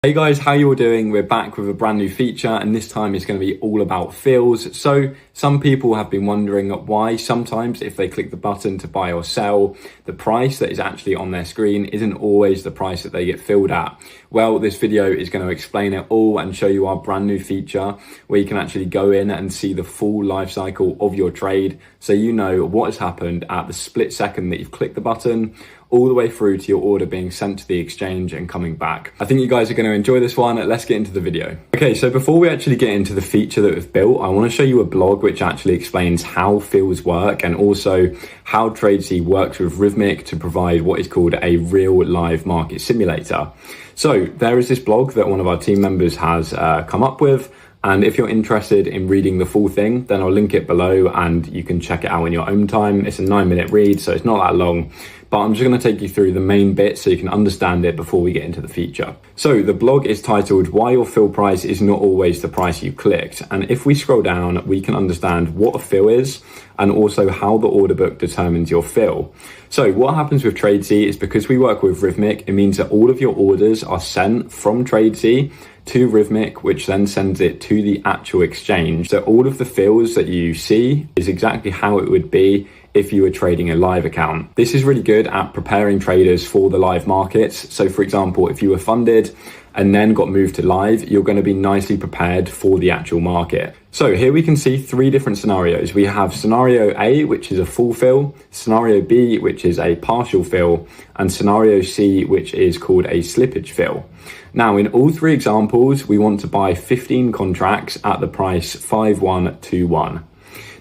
Hey guys, how you all doing? We're back with a brand new feature, and this time it's going to be all about fills. So some people have been wondering why sometimes if they click the button to buy or sell, the price that is actually on their screen isn't always the price that they get filled at. Well, this video is going to explain it all and show you our brand new feature where you can actually go in and see the full life cycle of your trade, so you know what has happened at the split second that you've clicked the button all the way through to your order being sent to the exchange and coming back. I think you guys are going to enjoy this one. Let's get into the video. Okay, so before we actually get into the feature that we've built, I want to show you a blog which actually explains how fills work and also how tradesea works with Rhythmic to provide what is called a real live market simulator. So there is this blog that one of our team members has come up with. And if you're interested in reading the full thing, then I'll link it below and you can check it out in your own time. It's a 9-minute read, so it's not that long, but I'm just going to take you through the main bits so you can understand it before we get into the feature. So the blog is titled Why Your Fill Price is Not Always the Price You Clicked. And if we scroll down, we can understand what a fill is and also how the order book determines your fill. So what happens with tradesea is because we work with Rhythmic, it means that all of your orders are sent from tradesea to Rhythmic, which then sends it to the actual exchange. So all of the fills that you see is exactly how it would be if you were trading a live account. This is really good at preparing traders for the live markets. So for example, if you were funded and then got moved to live, you're going to be nicely prepared for the actual market. So here we can see 3 different scenarios. We have scenario A, which is a full fill, scenario B, which is a partial fill, and scenario C, which is called a slippage fill. Now, in all 3 examples, we want to buy 15 contracts at the price 5121.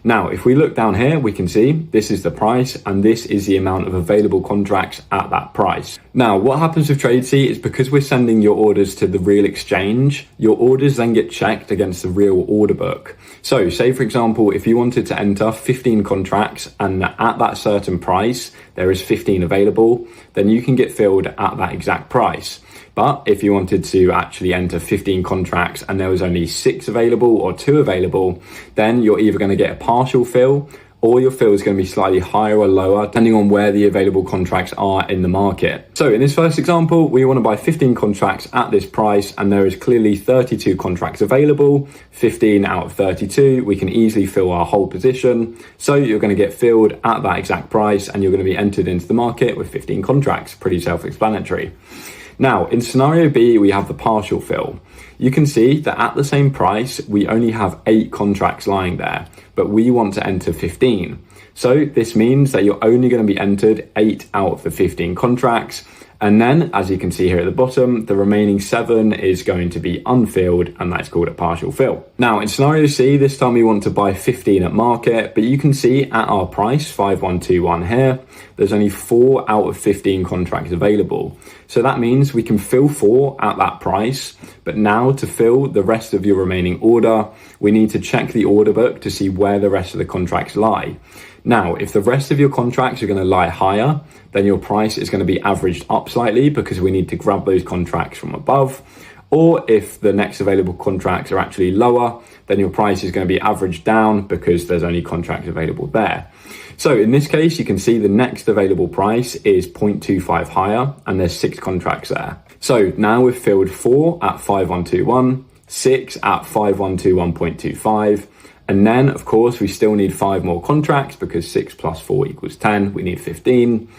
Now, if we look down here, we can see this is the price and this is the amount of available contracts at that price. Now, what happens with tradesea is because we're sending your orders to the real exchange, your orders then get checked against the real order book. So say, for example, if you wanted to enter 15 contracts and at that certain price, there is 15 available, then you can get filled at that exact price. But if you wanted to actually enter 15 contracts and there was only 6 available or 2 available, then you're either going to get a partial fill or your fill is going to be slightly higher or lower depending on where the available contracts are in the market. So in this first example, we want to buy 15 contracts at this price and there is clearly 32 contracts available, 15 out of 32, we can easily fill our whole position. So you're going to get filled at that exact price and you're going to be entered into the market with 15 contracts, pretty self-explanatory. Now, in scenario B, we have the partial fill. You can see that at the same price, we only have 8 contracts lying there, but we want to enter 15. So this means that you're only going to be entered 8 out of the 15 contracts. And then, as you can see here at the bottom, the remaining 7 is going to be unfilled, and that's called a partial fill. Now, in scenario C, this time we want to buy 15 at market, but you can see at our price, 5121 here, there's only 4 out of 15 contracts available. So that means we can fill 4 at that price, but now to fill the rest of your remaining order, we need to check the order book to see where the rest of the contracts lie. Now, if the rest of your contracts are going to lie higher, then your price is going to be averaged up slightly because we need to grab those contracts from above. Or if the next available contracts are actually lower, then your price is going to be averaged down because there's only contracts available there. So in this case, you can see the next available price is 0.25 higher and there's 6 contracts there. So now we've filled 4 at 5121, 6 at 5121.25. And then, of course, we still need 5 more contracts because 6 plus 4 equals 10. We need 15.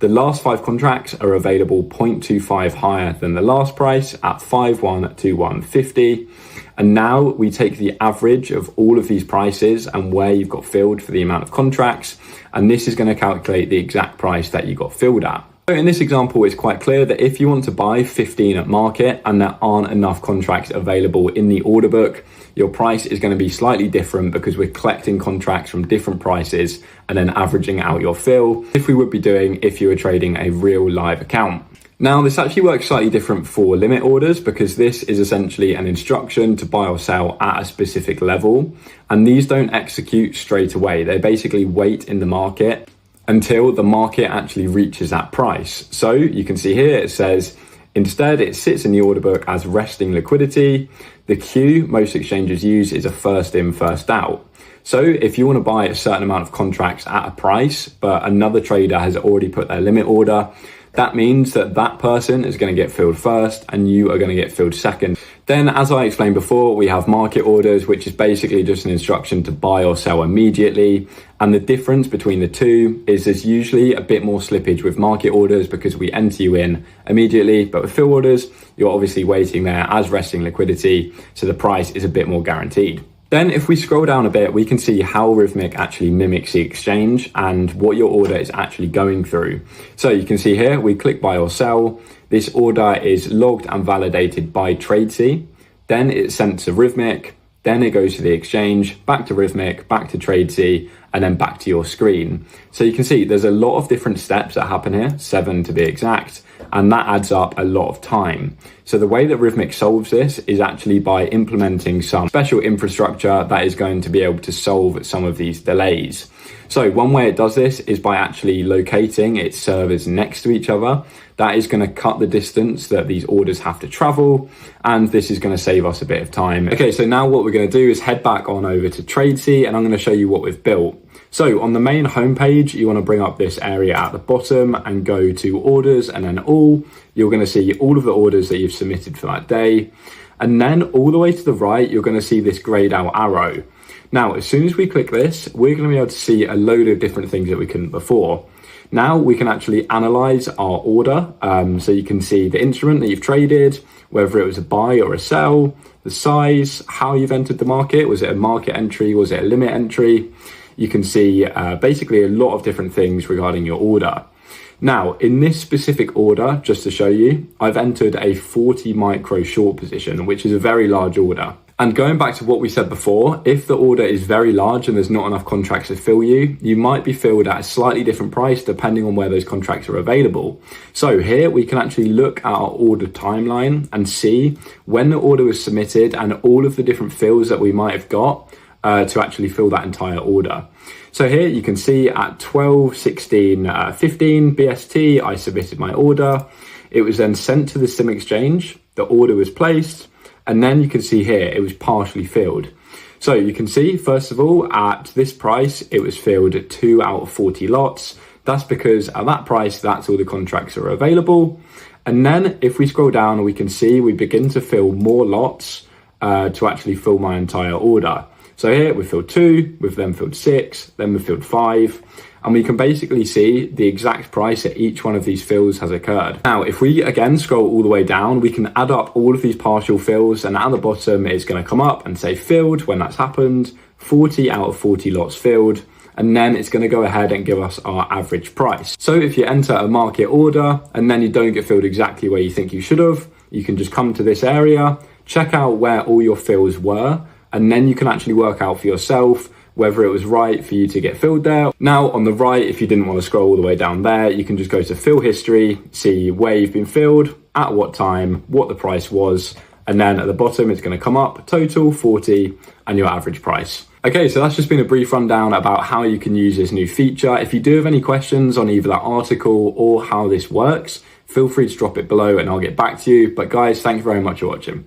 The last 5 contracts are available 0.25 higher than the last price at 5121.50. And now we take the average of all of these prices and where you've got filled for the amount of contracts. And this is going to calculate the exact price that you got filled at. So in this example, it's quite clear that if you want to buy 15 at market and there aren't enough contracts available in the order book, your price is going to be slightly different because we're collecting contracts from different prices and then averaging out your fill if we would be doing if you were trading a real live account. Now, this actually works slightly different for limit orders because this is essentially an instruction to buy or sell at a specific level. And these don't execute straight away. They basically wait in the market until the market actually reaches that price. So you can see here it says, instead it sits in the order book as resting liquidity. The queue most exchanges use is a first in, first out. So if you want to buy a certain amount of contracts at a price, but another trader has already put their limit order, that means that that person is going to get filled first and you are going to get filled second. Then, as I explained before, we have market orders, which is basically just an instruction to buy or sell immediately. And the difference between the two is there's usually a bit more slippage with market orders because we enter you in immediately, but with fill orders, you're obviously waiting there as resting liquidity, so the price is a bit more guaranteed. Then if we scroll down a bit, we can see how Rhythmic actually mimics the exchange and what your order is actually going through. So you can see here, we click buy or sell. This order is logged and validated by tradesea. Then it's sent to Rhythmic. Then it goes to the exchange, back to Rhythmic, back to tradesea, and then back to your screen. So you can see there's a lot of different steps that happen here, 7 to be exact, and that adds up a lot of time. So the way that Rhythmic solves this is actually by implementing some special infrastructure that is going to be able to solve some of these delays. So one way it does this is by actually locating its servers next to each other. That is going to cut the distance that these orders have to travel, and this is going to save us a bit of time. Okay, so now what we're going to do is head back on over to tradesea, and I'm going to show you what we've built. So on the main homepage, you want to bring up this area at the bottom and go to orders and then all. You're going to see all of the orders that you've submitted for that day. And then all the way to the right, you're going to see this grayed out arrow. Now, as soon as we click this, we're going to be able to see a load of different things that we couldn't before. Now we can actually analyze our order. So you can see the instrument that you've traded, whether it was a buy or a sell, the size, how you've entered the market. Was it a market entry? Was it a limit entry? You can see basically a lot of different things regarding your order. Now, in this specific order, just to show you, I've entered a 40 micro short position, which is a very large order. And going back to what we said before, if the order is very large and there's not enough contracts to fill you, you might be filled at a slightly different price depending on where those contracts are available. So here we can actually look at our order timeline and see when the order was submitted and all of the different fills that we might have got to actually fill that entire order. So here you can see at 12:16:15 BST, I submitted my order. It was then sent to the sim exchange. The order was placed. And then you can see here, it was partially filled. So you can see, first of all, at this price, it was filled at 2 out of 40 lots. That's because at that price, that's all the contracts that are available. And then if we scroll down, we can see we begin to fill more lots to actually fill my entire order. So here we filled 2, we've then filled 6, then we filled 5. And we can basically see the exact price at each one of these fills has occurred. Now, if we again scroll all the way down, we can add up all of these partial fills, and at the bottom it's going to come up and say filled when that's happened, 40 out of 40 lots filled, and then it's going to go ahead and give us our average price. So if you enter a market order and then you don't get filled exactly where you think you should have, you can just come to this area, check out where all your fills were, and then you can actually work out for yourself whether it was right for you to get filled there. Now on the right, if you didn't want to scroll all the way down there, you can just go to fill history, see where you've been filled, at what time, what the price was, and then at the bottom it's going to come up total 40 and your average price. Okay, so that's just been a brief rundown about how you can use this new feature. If you do have any questions on either that article or how this works, feel free to drop it below and I'll get back to you. But guys, thank you very much for watching.